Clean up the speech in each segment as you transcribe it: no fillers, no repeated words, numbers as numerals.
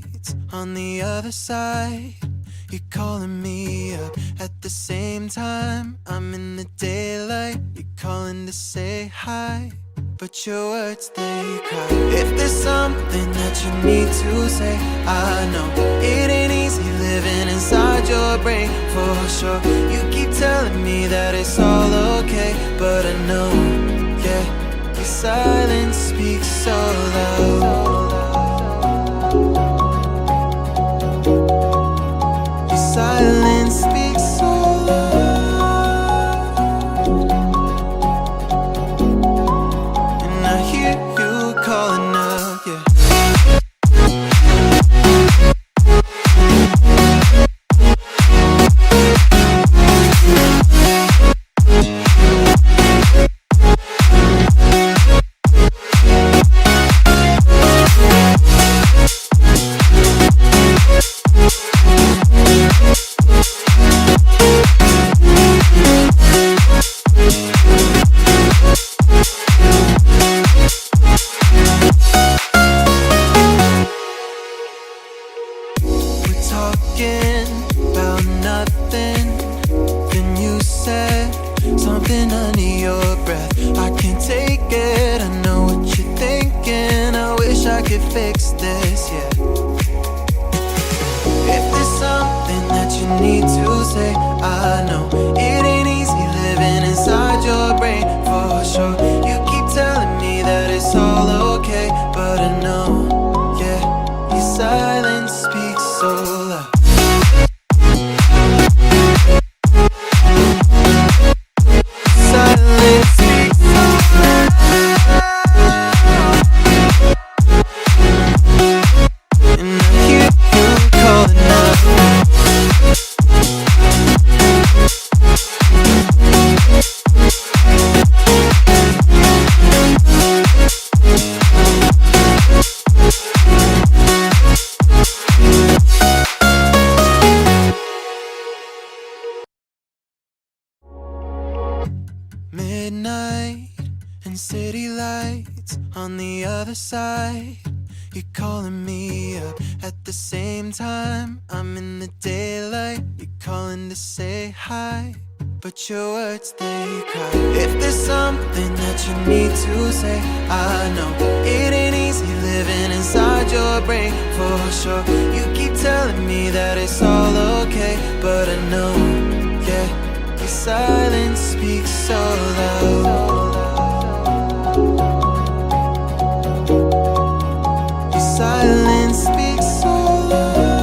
lights on the other side. You're calling me up at the same time. I'm in the daylight. You're calling to say hi, but your words, they cry. If there's something that you need to say, I know it ain't easy living inside your brain, for sure. You keep telling me that it's all okay, but I know, yeah, your silence speaks so loud. Your silence speaks so loud, and I hear you calling out, yeah. Talking about nothing, then you said something under your breath. I can't take it, I know what you're thinking. I wish I could fix this, yeah. If there's something that you need to say, I know it ain't easy living inside your brain, for sure. You keep telling me that it's all okay, but I know, yeah, your silence speaks so loud. Silence speaks so loud, and I hear you calling out. Midnight and city lights on the other side. You're calling me up at the same time. I'm in the daylight. You're calling to say hi, but your words, they cry. If there's something that you need to say, I know it ain't easy living inside your brain, for sure. You keep telling me that it's all okay, but I know, yeah, your silence speaks so loud. Your silence speaks so loud,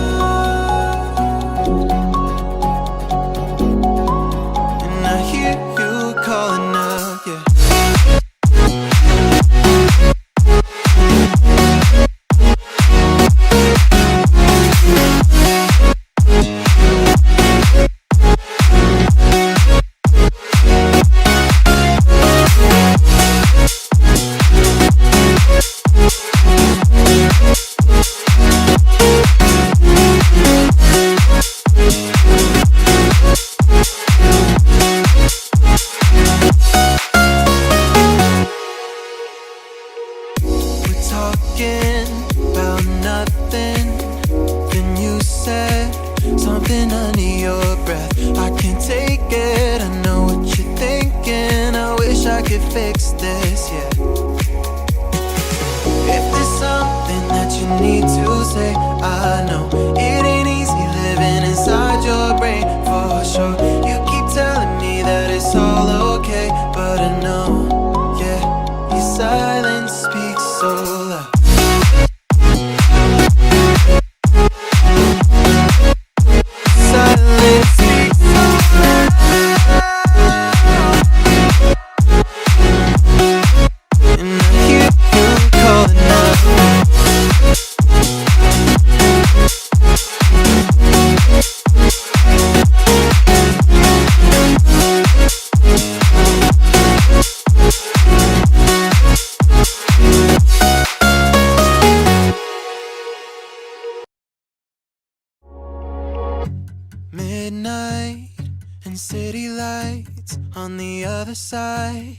and I hear you calling out, yeah. Talking about nothing, then you said something under your breath. I can't take it, I know what you're thinking. I wish I could fix this, yeah. If there's something that you need to say, I know it ain't easy living inside your brain, for sure. You keep telling me that it's all okay, but I know, yeah, your silence speaks so loud. Silence speaks so loud, and I hear you calling out. Midnight and city lights on the other side.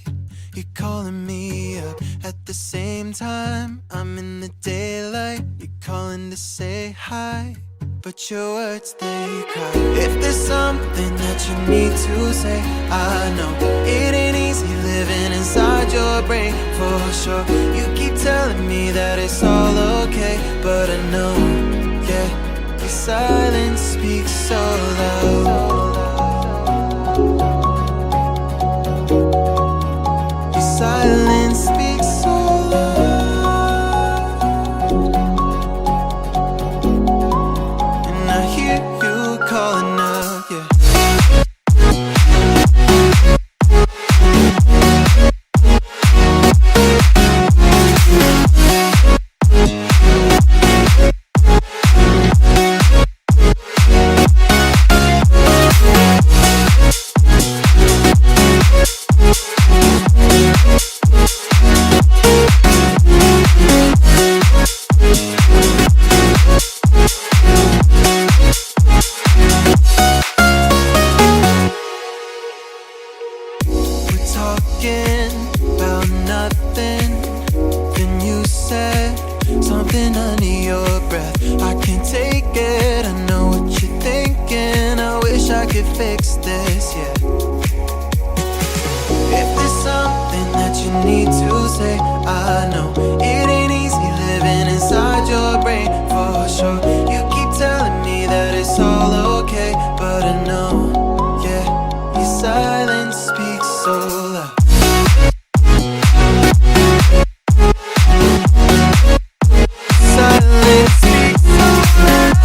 you're calling me up. At the same time, I'm in the daylight, you're calling to say hi, but your words, they cry. If there's something that you need to say, I know it ain't easy living inside your brain, for sure. You keep telling me that it's all okay, but I know, yeah, your silence speaks so loud. Your silence speaks so loud, and I hear you calling out, yeah. Talking about nothing, then you said something under your breath. I can't take it, I know what you're thinking. I wish I could fix this, yeah. If there's something that you need to say, I know it ain't easy living inside your brain, for sure. You keep telling me that it's all okay, but I know, yeah, your silence speaks so loud. Silence speaks so loud,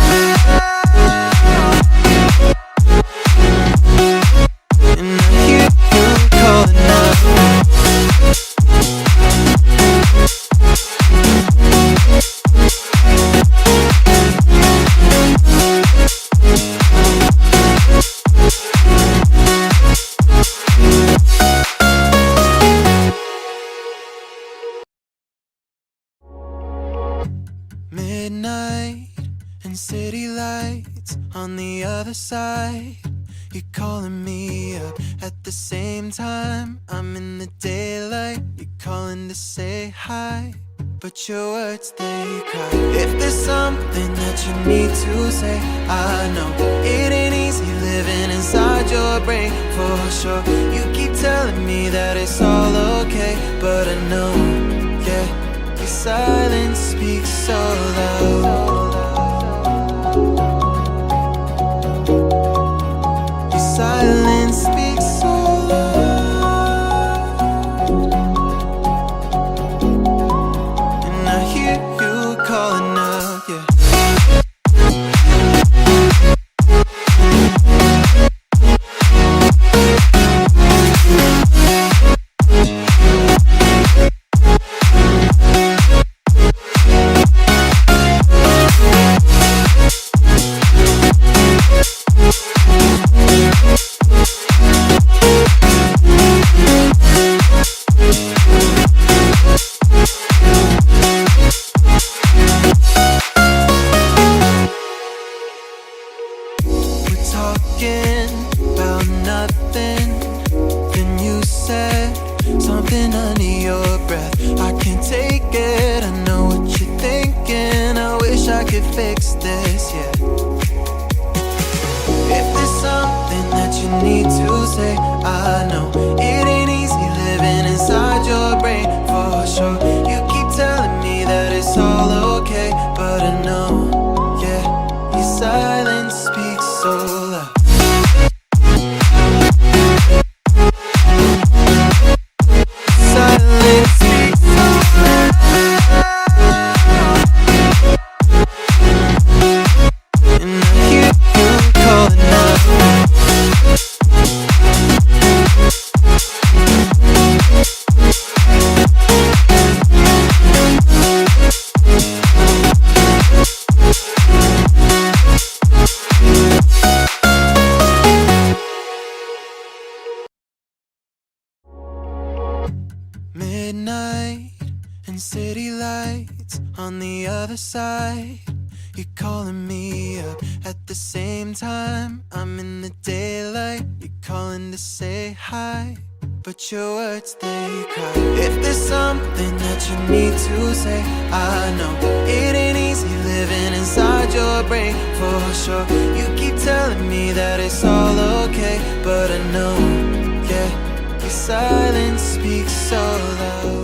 and I hear you calling out. Midnight and city lights on the other side. You're calling me up at the same time. I'm in the daylight, you're calling to say hi, but your words, they cry. If there's something that you need to say, I know it ain't easy living inside your brain, for sure. You keep telling me that it's all okay, but I know, yeah, your silence speaks so loud. Your silence speaks so loud, and I hear you calling out, yeah. Talking about nothing, then you said something under your breath. I can't take it, I know what you're thinking. I wish I could fix this, yeah. If there's something that you need to say, I know it ain't easy living inside your brain, for sure. You keep telling me that it's all okay, but I know, yeah, your silence speaks so loud. Silence speaks so loud, and I hear you calling out. Midnight and city lights on the other side. You're calling me up at the same time. I'm in the daylight, you're calling to say hi, but your words they cry. If there's something that you need to say, I know it ain't easy living inside your brain for sure. You keep telling me that it's all okay, but I know, yeah, your silence speaks so loud.